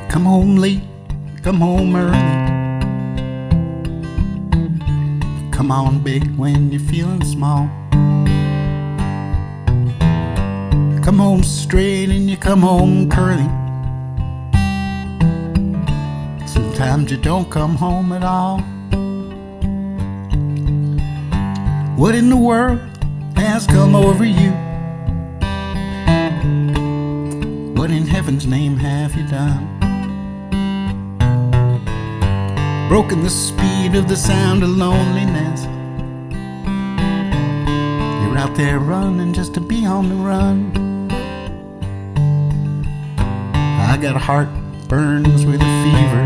Come home late, come home early. Come on big when you're feeling small. Come home straight and you come home curly. Sometimes you don't come home at all. What in the world has come over you? What in heaven's name have you done? Broken the speed of the sound of loneliness. You're out there running just to be on the run. I got a heart burns with a fever,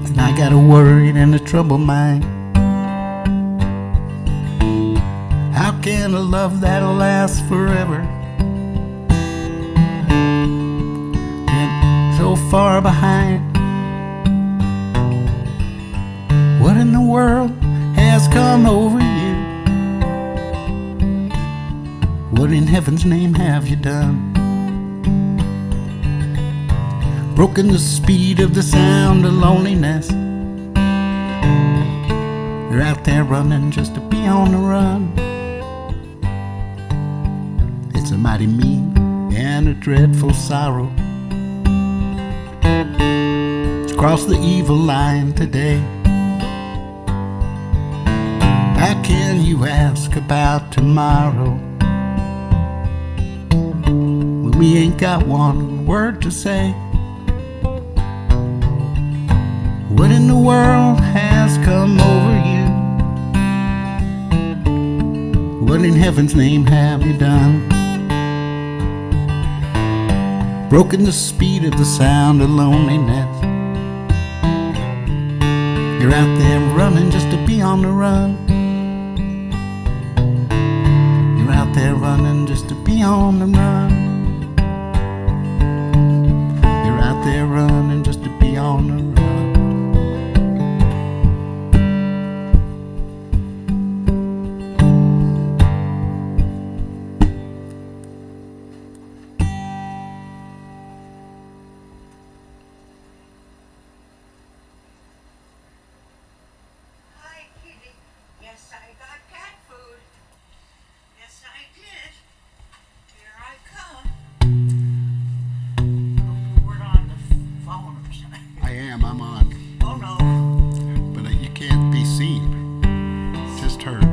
and I got a worried and a troubled mind. How can a love that'll last forever get so far behind? What in the world has come over you? What in heaven's name have you done? Broken the speed of the sound of loneliness. You're out there running just to be on the run. It's a mighty mean and a dreadful sorrow to cross the evil line today. How can you ask about tomorrow when we ain't got one word to say? What in the world has come over you? What in heaven's name have you done? Broken the speed of the sound of loneliness. You're out there running just to be on the run. You're out there running just to be on the run. You're out there running just to be on the run. Yes, I got cat food. Yes, I did. Here I come. Hope you weren't on the phone or something. I am, I'm on. Oh no. But you can't be seen, just heard.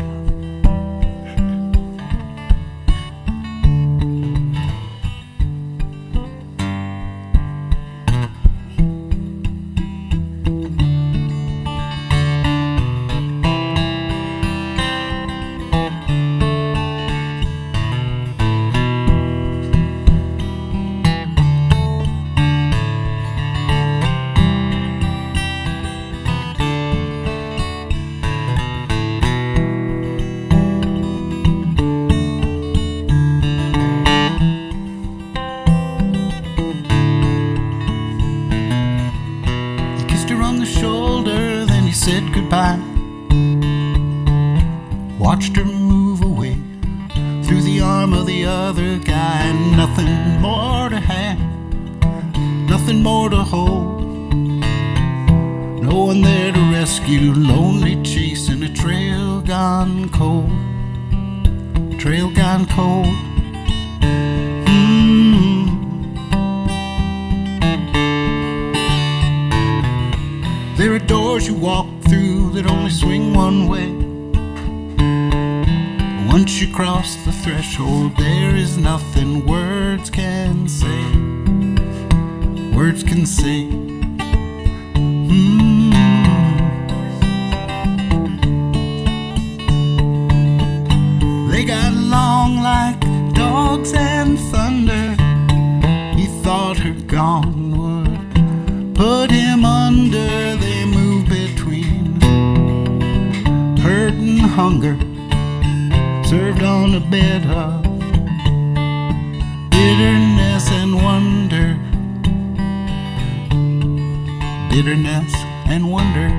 Shoulder, then he said goodbye. Watched her move away through the arm of the other guy. Nothing more to have, nothing more to hold. No one there to rescue, lonely chasing a trail gone cold. Trail gone cold. There are doors you walk through that only swing one way. Once you cross the threshold, there is nothing words can say. Words can say. They got along like dogs and thunder. He thought her gone would put him under. They move between hurt and hunger, served on a bed of bitterness and wonder. Bitterness and wonder.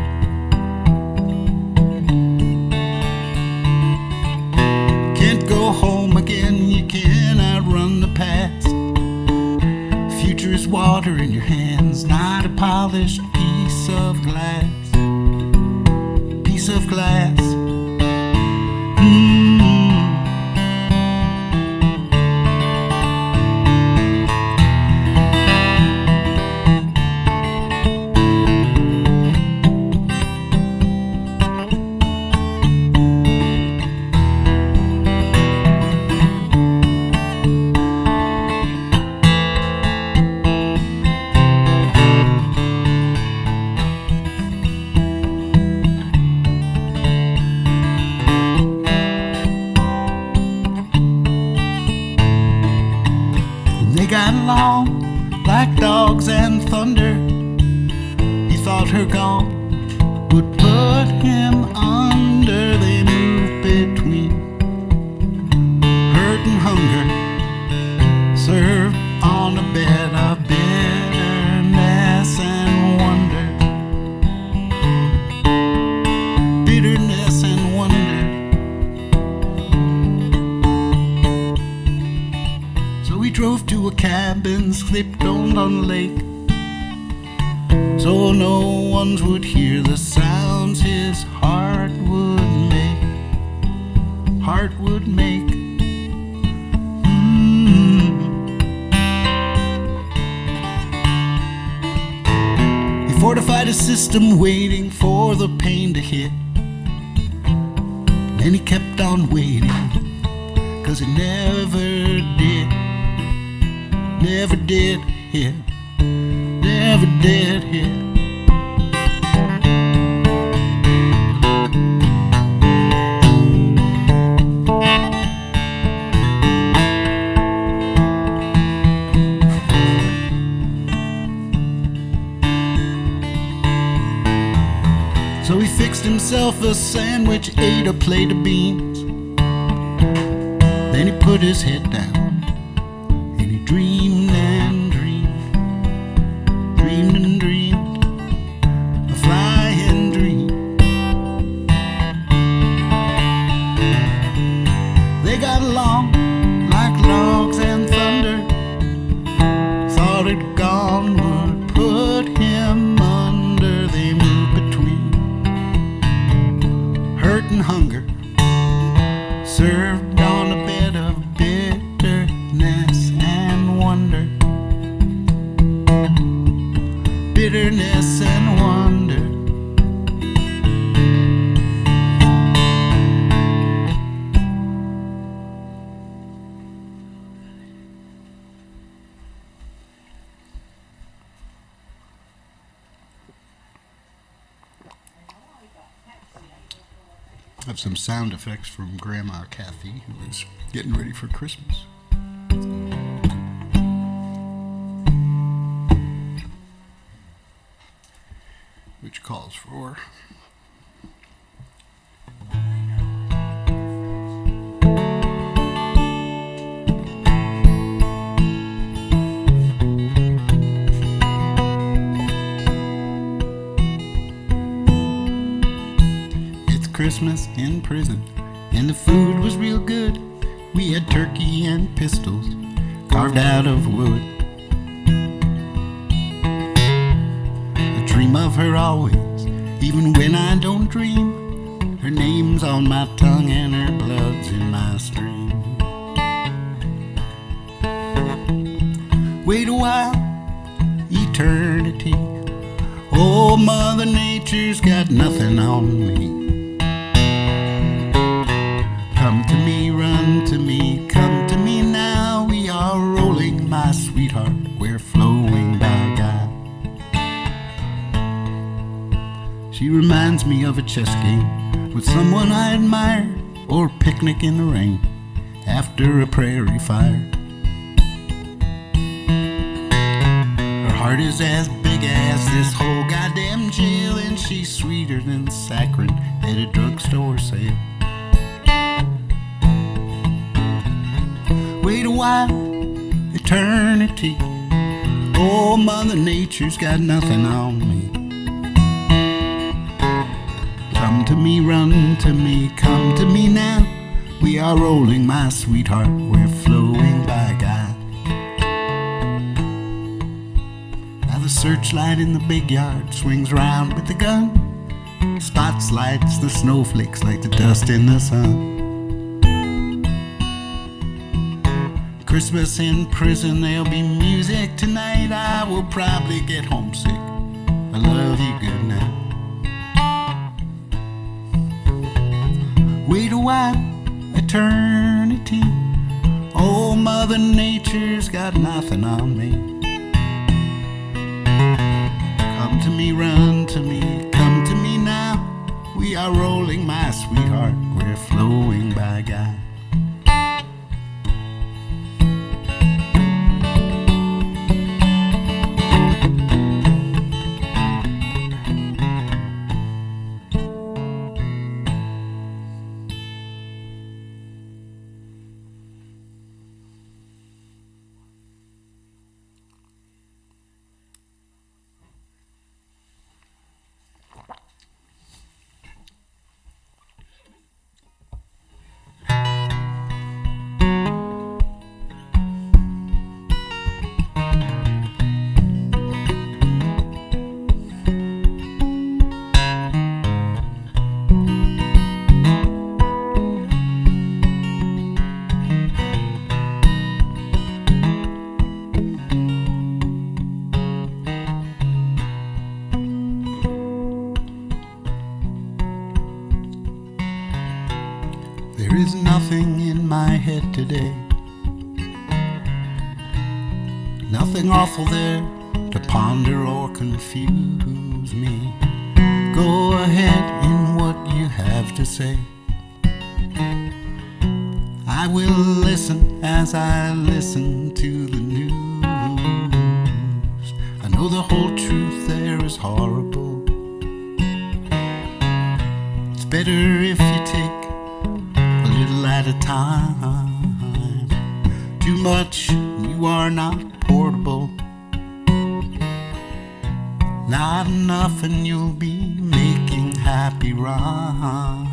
Can't go home again, you can't outrun the past. water in your hands, not a polished piece of glass. Piece of glass. They got along like dogs and thunder. He thought her gone would put him under. They moved between hurt and hunger, served on a bed of bitterness and wonder. Bitterness and wonder. We drove to a cabin, slipped on the lake, so no one would hear the sounds his heart would make. Heart would make. He fortified a system waiting for the pain to hit, and he kept on waiting, 'cause it never did. Never did hit, never did hit. So he fixed himself a sandwich, ate a plate of beans, then he put his head down. Dreamed and dreamed, dreamed and dreamed, a flying dream. They got along like logs and thunder. Thought it gone would put him under. They moved between hurt and hunger, served on a bed of bitterness and wonder. Bitterness and wonder. I have some sound effects from Grandma Kathy, who is getting ready for Christmas. Which calls for Christmas in prison, and the food was real good. We had turkey and pistols carved out of wood. I dream of her always, even when I don't dream. Her name's on my tongue and her blood's in my stream. Wait a while, eternity. Oh, Mother Nature's got nothing on me. Come to me, run to me, come to me now. We are rolling, my sweetheart, we're flowing by God. She reminds me of a chess game with someone I admire, or a picnic in the rain after a prairie fire. Her heart is as big as this whole goddamn jail, and she's sweeter than saccharin at a drugstore sale. Wait a while, eternity. Oh, Mother Nature's got nothing on me. Come to me, run to me, come to me now. We are rolling, my sweetheart, we're flowing by God. searchlight in the big yard swings round with the gun. Spots lights the snowflakes like the dust in the sun. Christmas in prison, there'll be music tonight. I will probably get homesick. I love you, good night. Wait a while, eternity. Oh, Mother Nature's got nothing on me. Come to me, run to me, come to me now. We are rolling, my sweetheart, we're flowing by God. There is nothing in my head today, nothing awful there to ponder or confuse me. Go ahead in what you have to say. I will listen as I listen to the news. I know the whole truth there is horrible. It's better if you take at a time. Too much, you are not portable. Not enough, and you'll be making happy rhymes.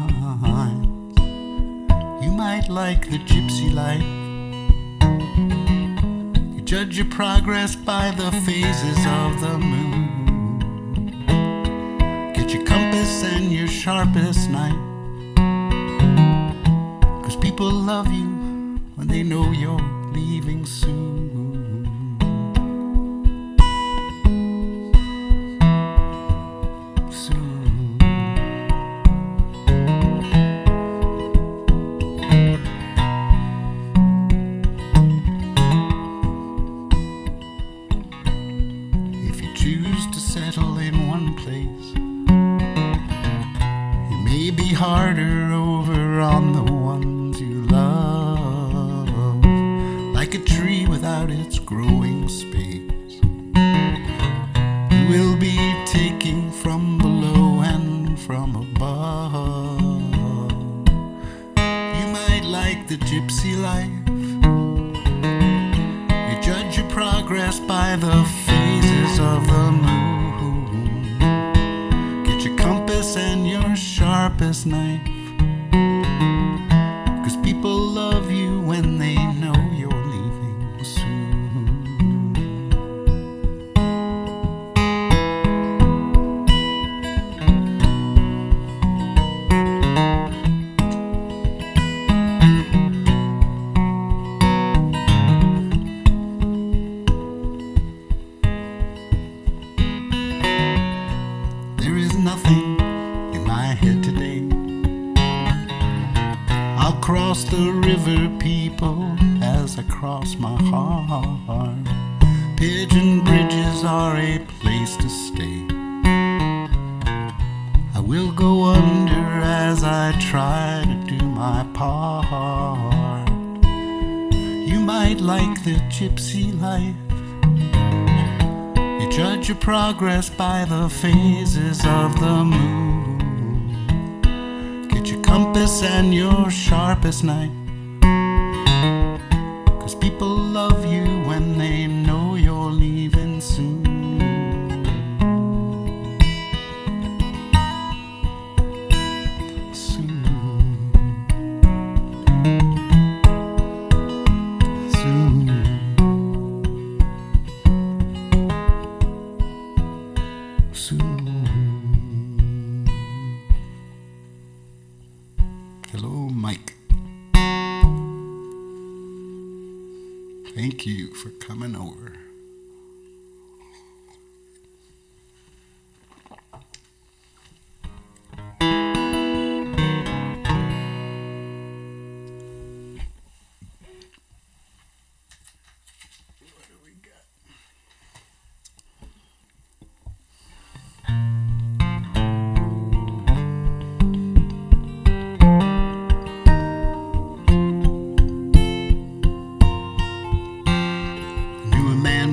You might like the gypsy life. You judge your progress by the phases of the moon. Get your compass and your sharpest knife. People love you when they know you're leaving soon. Soon. If you choose to settle in one place, it may be harder over on the one you love, like a tree without its growing space. You will be taking from below and from above. You might like the gypsy life. You judge your progress by the phases of the moon. Get your compass and your sharpest knife. People love you when they know you're leaving soon. There is nothing in my head today. I'll cross the river, people, as I cross my heart. Pigeon bridges are a place to stay. I will go under as I try to do my part. You might like the gypsy life. You judge your progress by the phases of the moon. Compass and your sharpest knife. 'Cause people love you when they know you're leaving soon. Soon. Soon. Thank you for coming over.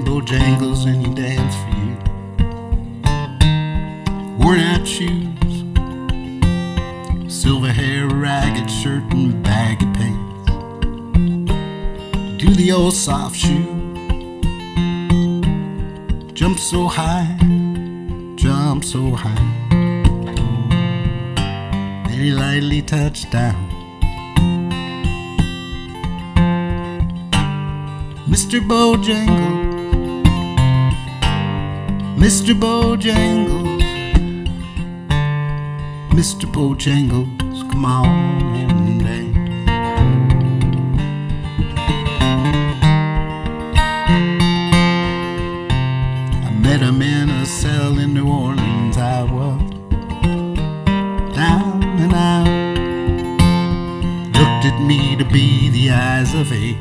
Bojangles and he danced for you. Worn out shoes, silver hair, ragged shirt and baggy pants. Do the old soft shoe, jump so high, jump so high. Then he lightly touched down. Mr. Bojangles, Mr. Bojangles, Mr. Bojangles, come on and dance. I met him in a cell in New Orleans. I was down and out. Looked at me to be the eyes of age,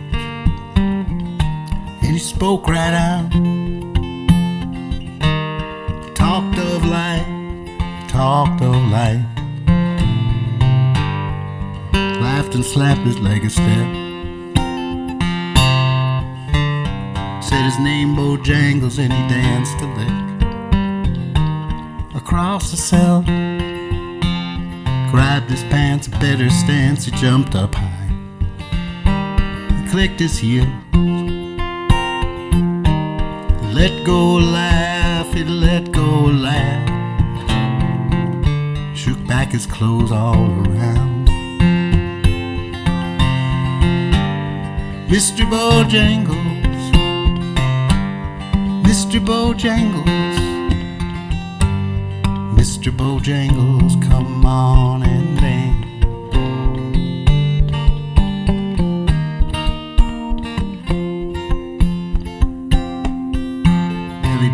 and he spoke right out. Talked of life, talked of life. Laughed and slapped his leg a step. Said his name Bojangles and he danced a lick. Across the cell, grabbed his pants, a better stance, he jumped up high. He clicked his heels, let go laugh, he let go laugh. Shook back his clothes all around. Mr. Bojangles, Mr. Bojangles, Mr. Bojangles, come on and dance.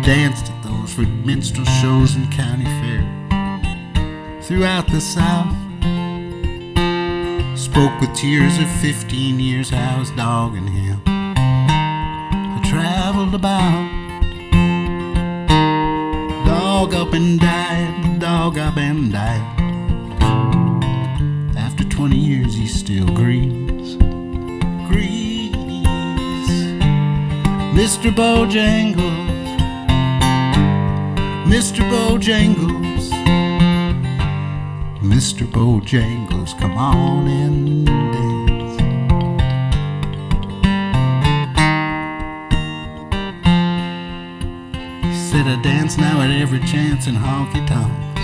Danced at those for minstrel shows and county fair throughout the South. Spoke with tears of 15 years I was dogging him. I traveled about, dog up and died, dog up and died. After 20 years he still grieves, grieves. Mr. Bojangles, Mr. Bojangles, Mr. Bojangles, come on and dance. He said I dance now at every chance in honky-tonks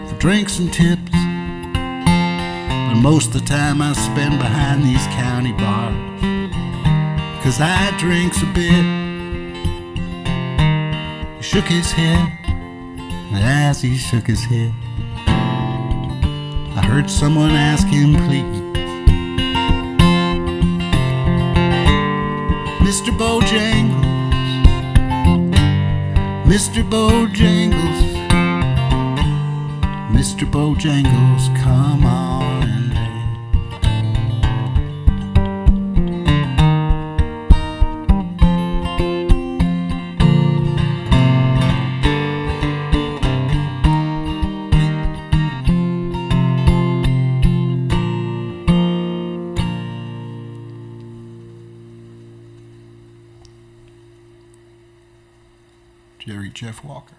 for drinks and tips, but most of the time I spend behind these county bars, 'cause I drinks a bit. Shook his head, and as he shook his head, I heard someone ask him, please, Mr. Bojangles, Mr. Bojangles, Mr. Bojangles, come on and dance. Jerry Jeff Walker.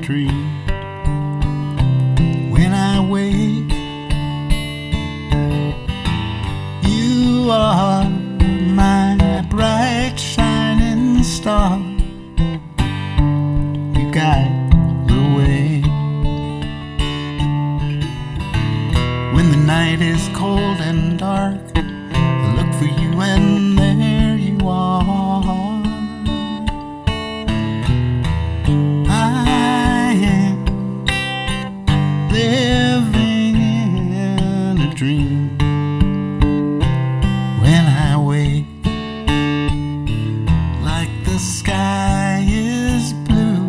dream. When I wake, you are my bright shining star. You guide the way. When the night is cold and dark, I look for you and there you are. I am living in a dream. When I wake, like the sky is blue,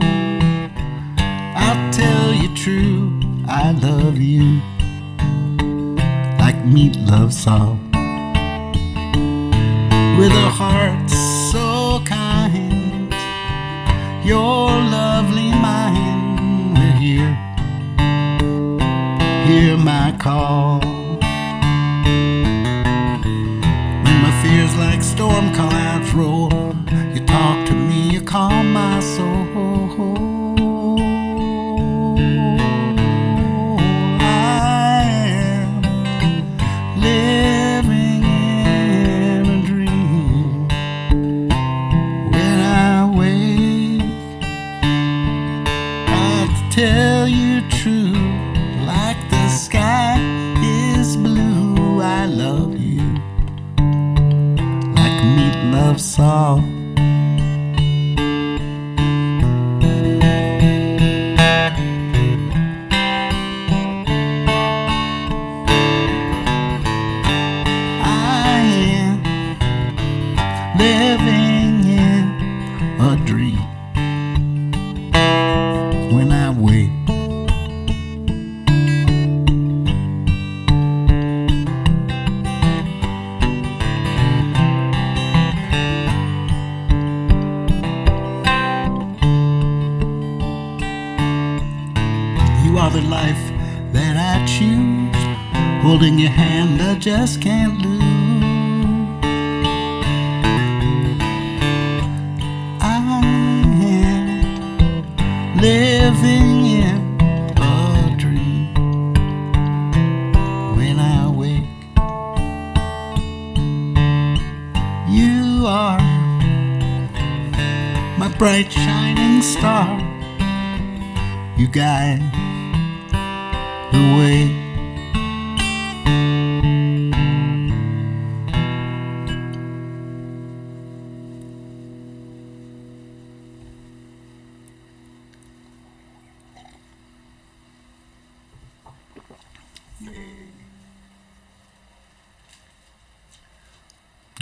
I'll tell you true, I love you, like meat loves salt. With a heart so kind, your lovely mind will hear my call. When my fears like storm clouds roll, you talk to me, you calm my soul. I am living in a dream. When I wake, I tell you true, like the sky is blue, I love you, like meat loves salt. I am living in a dream. When I wake, you are the life that I choose. Holding your hand, I just can't lose. I am living in a dream. When I wake, you are my bright shining star. You guide the way.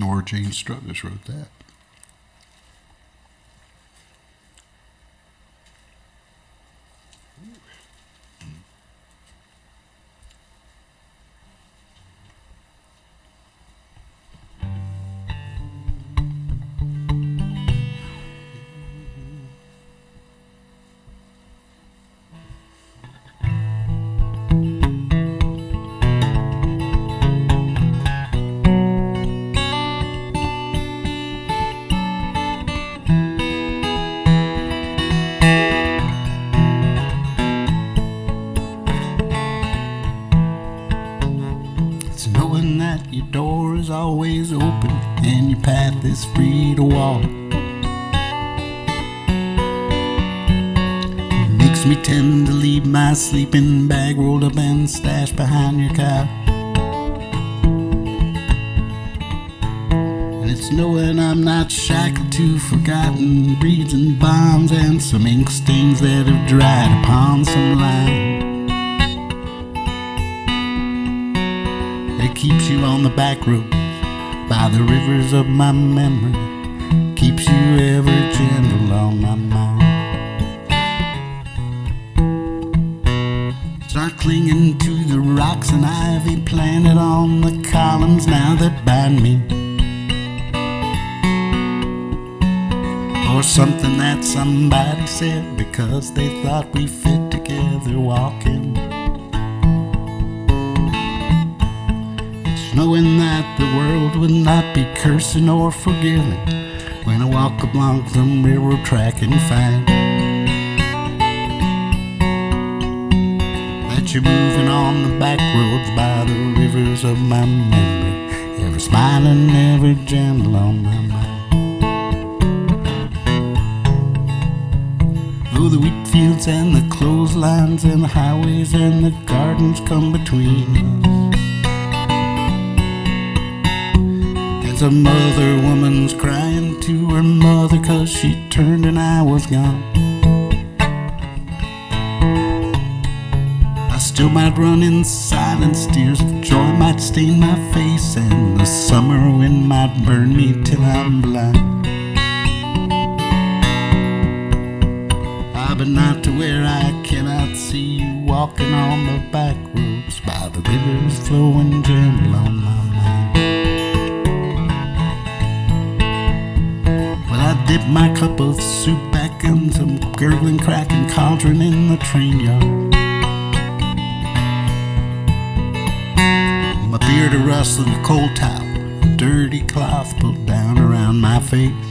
Nora Jane Struthers wrote that. Knowing that your door is always open and your path is free to walk. Makes me tend to leave my sleeping bag rolled up and stashed behind your couch. And it's knowing I'm not shackled to forgotten breeds and bonds and some ink stains that have dried upon some line. It keeps you on the back roads by the rivers of my memory, keeps you ever gentle on my mind. Start clinging to the rocks and ivy planted on the columns now that bind me, or something that somebody said because they thought we fit together walking. Knowing that the world would not be cursing or forgiving when I walk along some railroad track and find that you're moving on the back roads by the rivers of my memory, ever smiling, ever gentle on my mind. Though the wheat fields and the clotheslines and the highways and the gardens come between us, as a mother woman's crying to her mother 'cause she turned and I was gone, I still might run in silence, tears of joy might stain my face, and the summer wind might burn me till I'm blind. But not to where I cannot see you walking on the back roads by the rivers flowing gentle on my mind. Well, I dip my cup of soup back in some gurgling, cracking cauldron in the train yard. My beard a rustling, a cold towel, a dirty cloth pulled down around my face.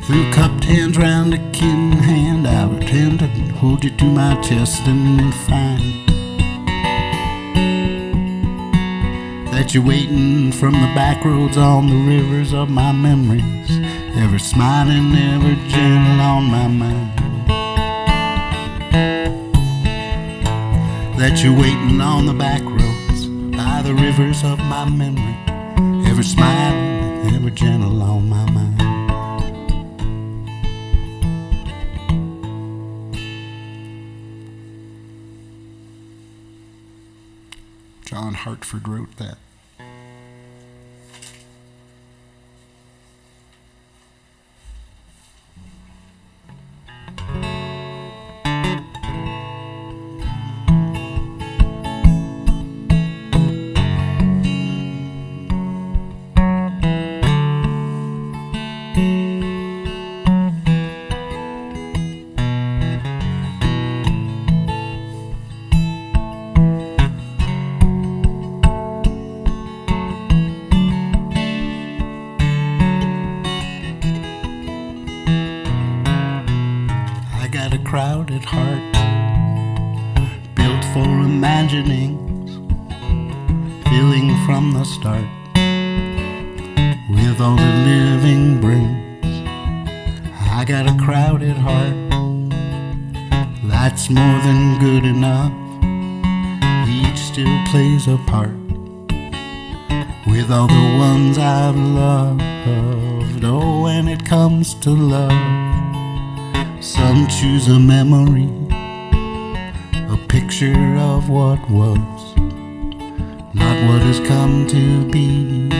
Threw cupped hands round a kin hand, I pretend to hold you to my chest and find that you're waiting from the back roads on the rivers of my memories, ever smiling, ever gentle on my mind. That you're waiting on the back roads by the rivers of my memory, ever smiling, ever gentle on my mind. John Hartford wrote that. A crowded heart built for imaginings, filling from the start with all the living brings. I got a crowded heart that's more than good enough. Each still plays a part with all the ones I've loved. Oh, when it comes to love, some choose a memory, a picture of what was, not what has come to be.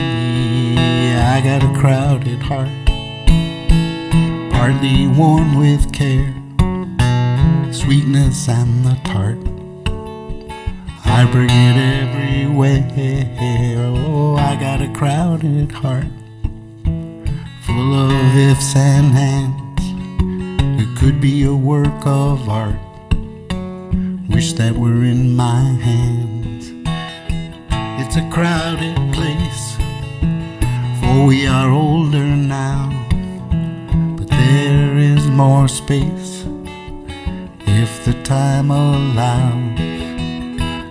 I got a crowded heart, partly worn with care, sweetness and the tart, I bring it everywhere. Oh, I got a crowded heart, full of ifs and ands. It could be a work of art, wish that were in my hands. It's a crowded place, for we are older now, but there is more space if the time allows.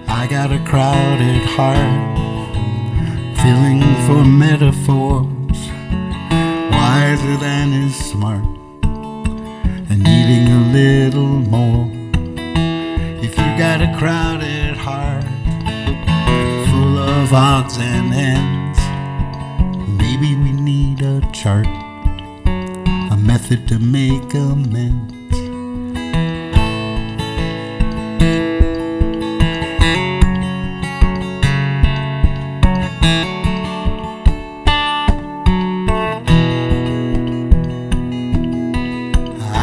I got a crowded heart, feeling for metaphors, wiser than is smart, and needing a little more. If you got a crowded heart, full of odds and ends, maybe we need a chart, a method to make amends.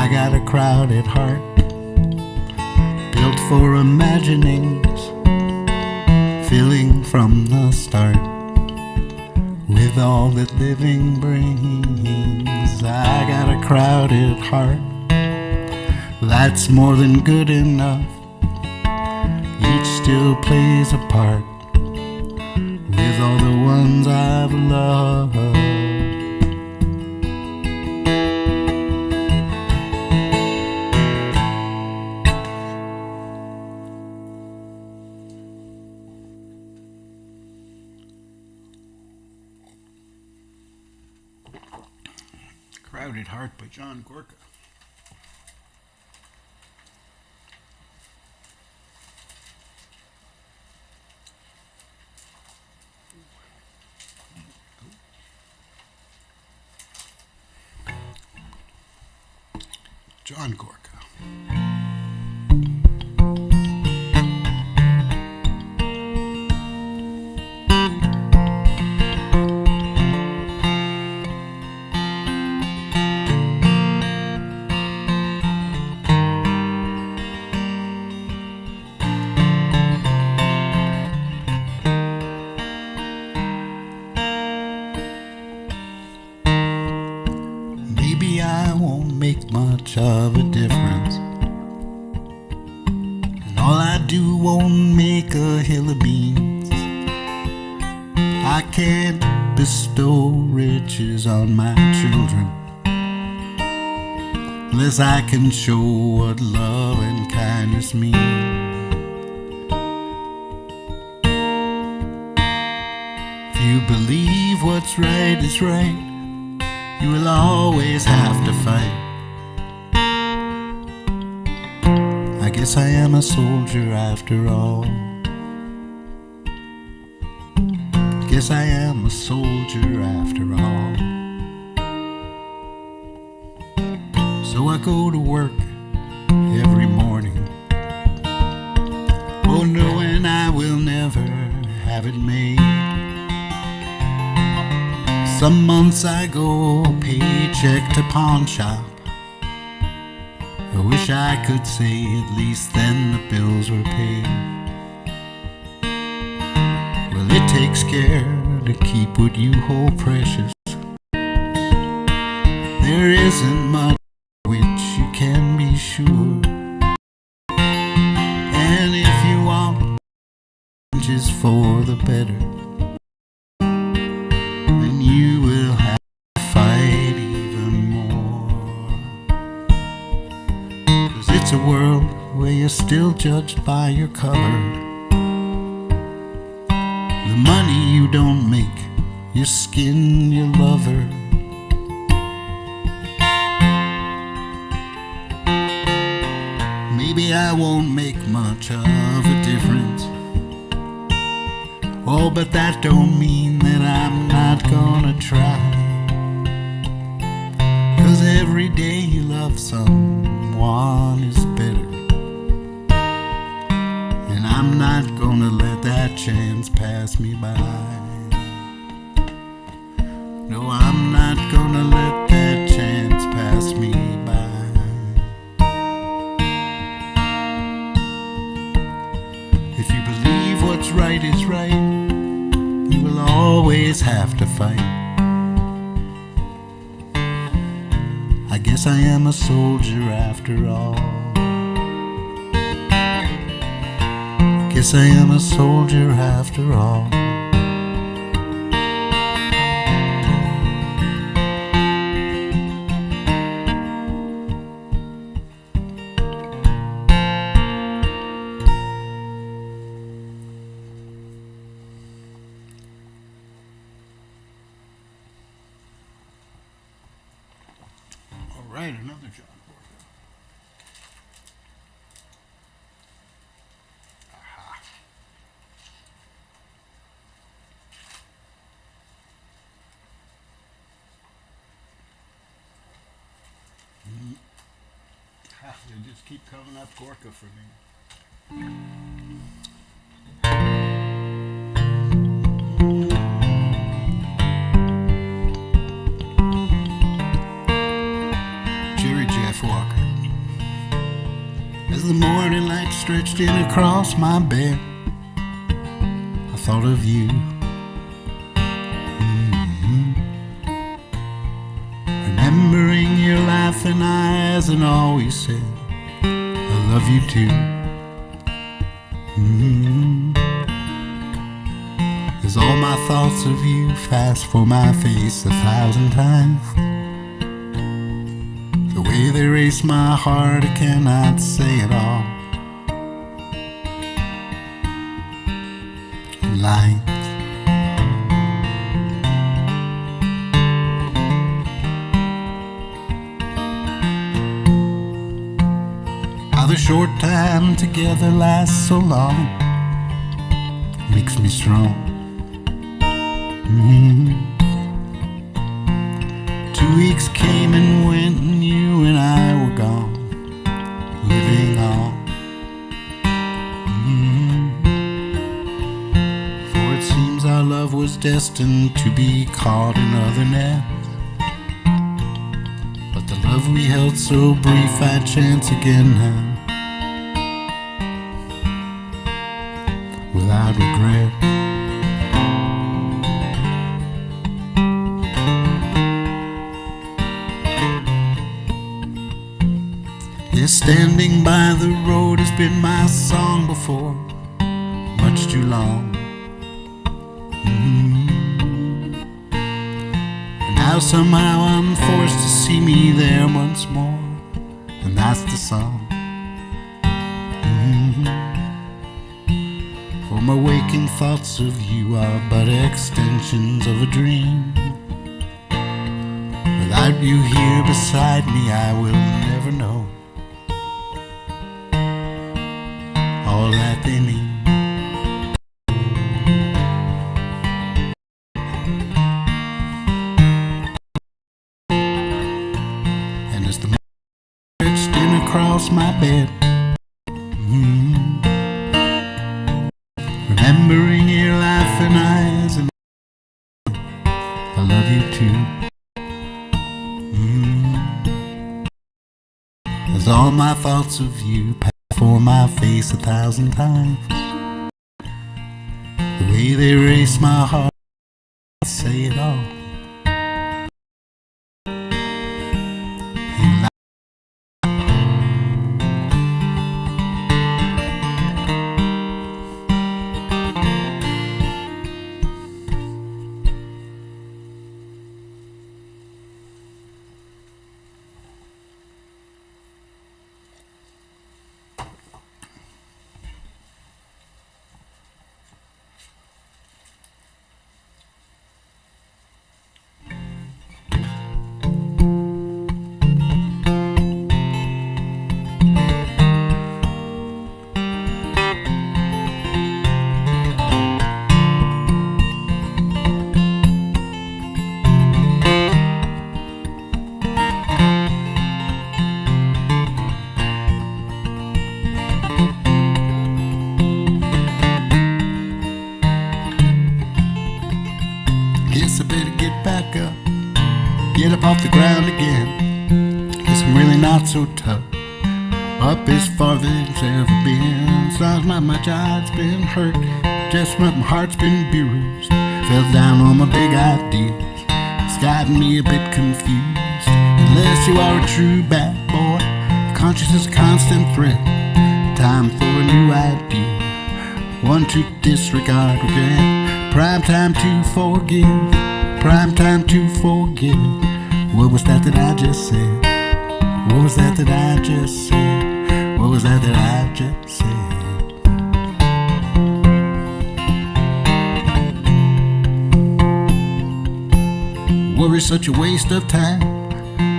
I got a crowded heart, built for imaginings, filling from the start with all that living brings. I got a crowded heart that's more than good enough. Each still plays a part with all the ones I've loved. Crowded Heart by John Gorka. John Gorka. Maybe I won't make much of a difference, and all I do won't make a hill of beans. I can't bestow riches on my children unless I can show what love and kindness mean. If you believe what's right is right, you will always have to fight. I guess I am a soldier after all. Guess I am a soldier after all. So I go to work every morning, oh, knowing I will never have it made. Some months I go paycheck to pawn shop. I wish I could say at least then the bills were paid. Well, it takes care to keep what you hold precious. There isn't much which you can be sure. And if you want changes for the better, then you will have to fight even more. 'Cause it's a world where you're still judged by your color. The money you don't make, your skin, your lover. Maybe I won't make much of a difference. Oh, but that don't mean that I'm not gonna try. 'Cause every day you love someone is better, and I'm not gonna let that chance pass me by. No, I'm not gonna let that chance pass me by. If you believe what's right is right, you will always have to fight. I guess I am a soldier after all. Guess I am a soldier after all. All right, another John Gorka. Aha. They just keep coming up Gorka for me. Walker. As the morning light stretched in across my bed, I thought of you. Remembering your laughing eyes and always said, I love you too. As all my thoughts of you fast for my face 1,000 times, the way they race my heart, I cannot say it all. Lights, the short time together lasts so long, makes me strong. 2 weeks came and went, and you and I were gone, living on. For it seems our love was destined to be caught in other nets. But the love we held so brief, I'd chance again now, without regret. Yes, standing by the road has been my song before, much too long. And now somehow I'm forced to see me there once more, and that's the song. For my waking thoughts of you are but extensions of a dream. Without you here beside me, I will never know all that they mean. And as the moon stretched in across my bed, remembering your laughing eyes, and I love you too. As all my thoughts of you pass before my face 1,000 times, the way they race my heart, I say it all. Guess I better get back up, get up off the ground again. Guess I'm really not so tough, up as far as it's ever been. It's not much I've been hurt, just my heart's been bruised. Fell down on my big ideas, it's gotten me a bit confused. Unless you are a true bad boy, conscience is a constant threat. Time for a new idea, one to disregard regret. Prime time to forgive, prime time to forget. What was that I just said? What was that I just said? What was that I just said? Worry's such a waste of time,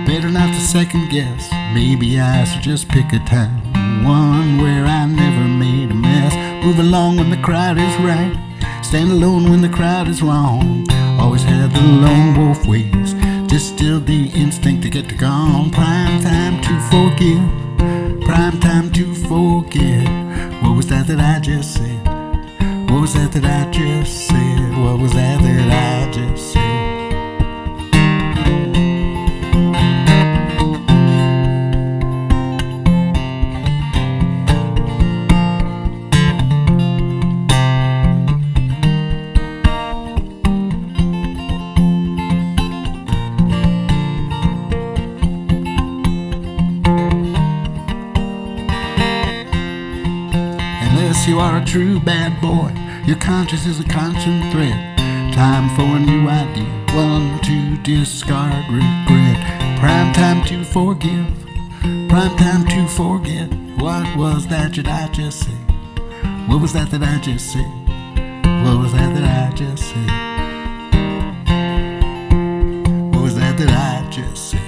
better not to second guess. Maybe I should just pick a time, one where I never made a mess. Move along when the crowd is right, stand alone when the crowd is wrong. Always had the lone wolf ways, distilled the instinct to get to gone. Prime time to forgive, prime time to forget. What was that I just said? What was that I just said? What was that I just said? You are a true bad boy, your conscience is a constant threat. Time for a new idea, one to discard regret. Prime time to forgive, prime time to forget. What was that I just said? What was that I just said? What was that I just said? What was that I just said?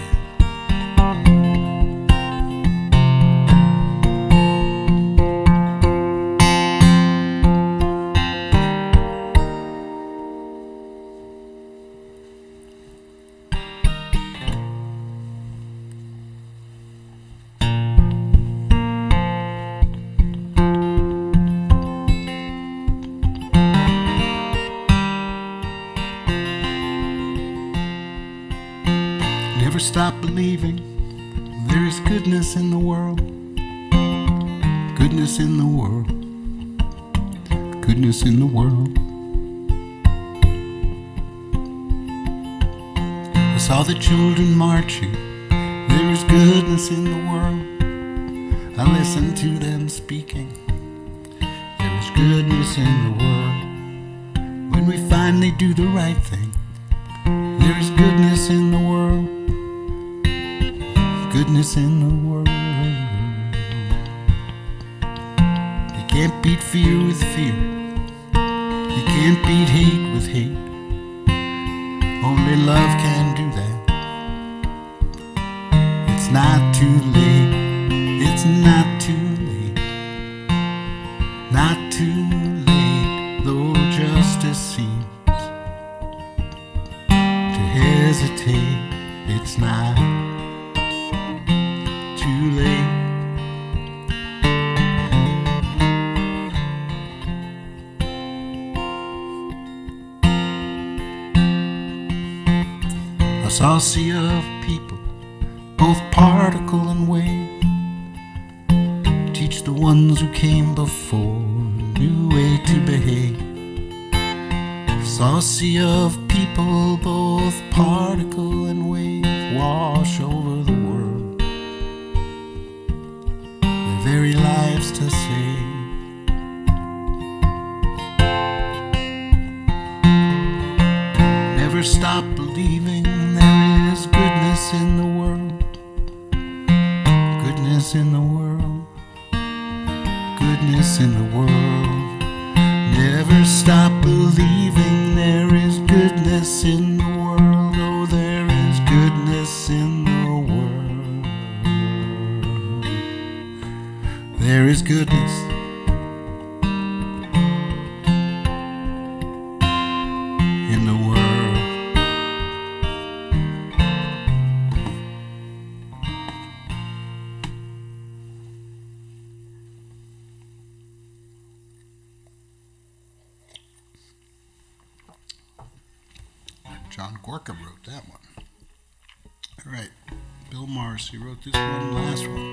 Never stop believing there is goodness in the world. Goodness in the world. Goodness in the world. I saw the children marching. There is goodness in the world. I listened to them speaking. There is goodness in the world. When we finally do the right thing, there is goodness in the world. Goodness in the world. You can't beat fear with fear. You can't beat hate with hate. Only love can do that. It's not too late. It's not too late. Not too late, though justice seems to hesitate. It's not too late. I saw a sea of people, both particle and wave. Teach the ones who came before a new way to behave. Saw a sea of people, both particle and wave, wash over the world, their very lives to save. Never stop believing there is goodness in the world. Goodness in the world. Goodness in the world. Never stop believing there is goodness in the world. Oh, there is goodness in the world. There is goodness in the world. John Gorka wrote that one. All right, Bill Morrissey wrote this one, last one.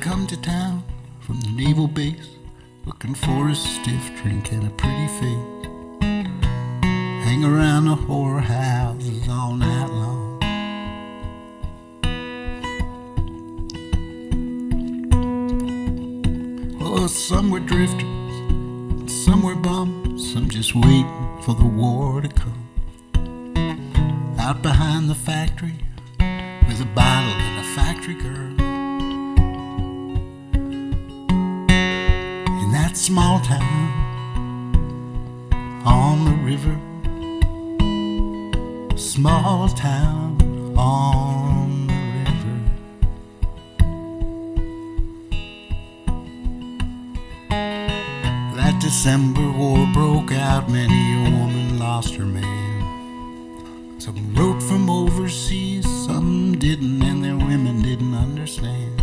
Come to town from the naval base, looking for a stiff drink and a pretty face. Hang around the whorehouses all night long. Oh, some were drifters, some were bums, some just waiting for the war to come. Out behind the factory with a bottle and a factory girl. That small town on the river, small town on the river. That December war broke out, many a woman lost her man. Some wrote from overseas, some didn't, and their women didn't understand.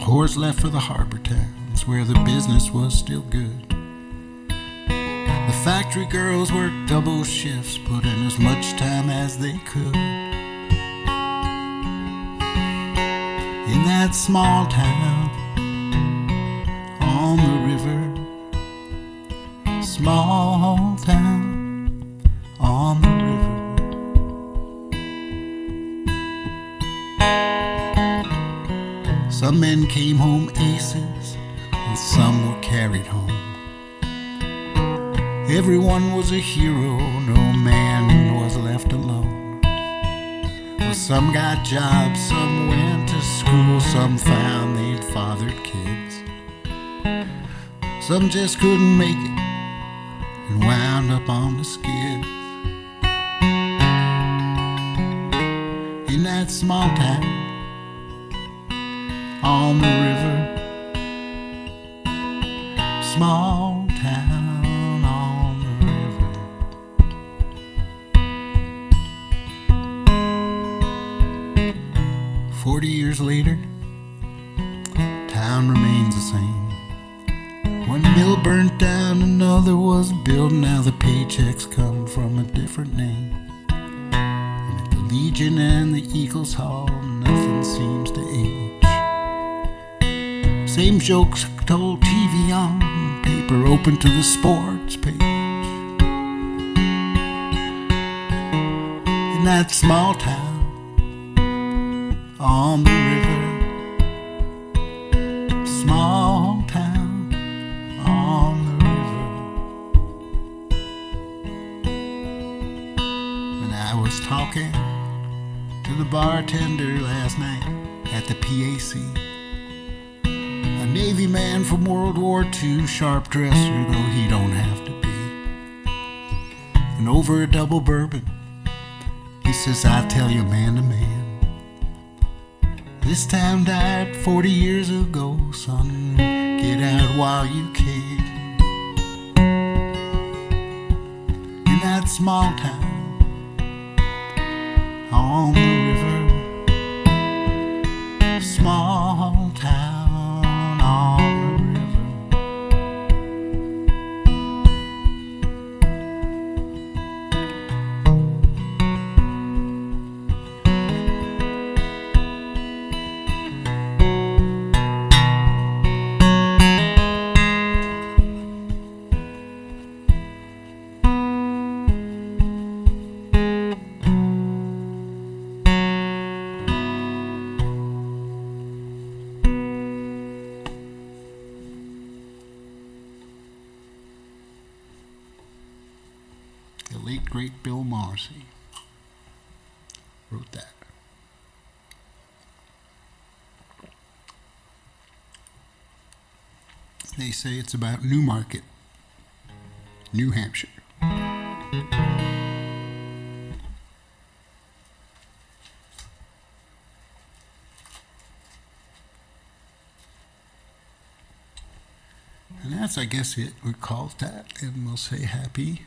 Whores left for the harbor towns where the business was still good. The factory girls worked double shifts, put in as much time as they could. In that small town on the river, small town on the river. Some men came home aces, and some were carried home. Everyone was a hero, no man was left alone. Well, some got jobs, some went to school, some found they'd fathered kids. Some just couldn't make it and wound up on the skids. In that small town on the river, small town on the river. 40 years later, town remains the same. One mill burnt down, another was built. Now the paychecks come from a different name. And at the Legion and the Eagles Hall, nothing seems to age. Same jokes told, TV on, paper open to the sports page. In that small town on the river, small town on the river. When I was talking to the bartender last night at the PAC, a Navy man from World War II, sharp dresser though he don't have to be, and over a double bourbon he says, I tell you man to man, this town died 40 years ago, son. Get out while you can. In that small town on the river, small town on the The late great Bill Morrissey wrote that. They say it's about Newmarket, New Hampshire. And that's, I guess, it. We call it that, and we'll say happy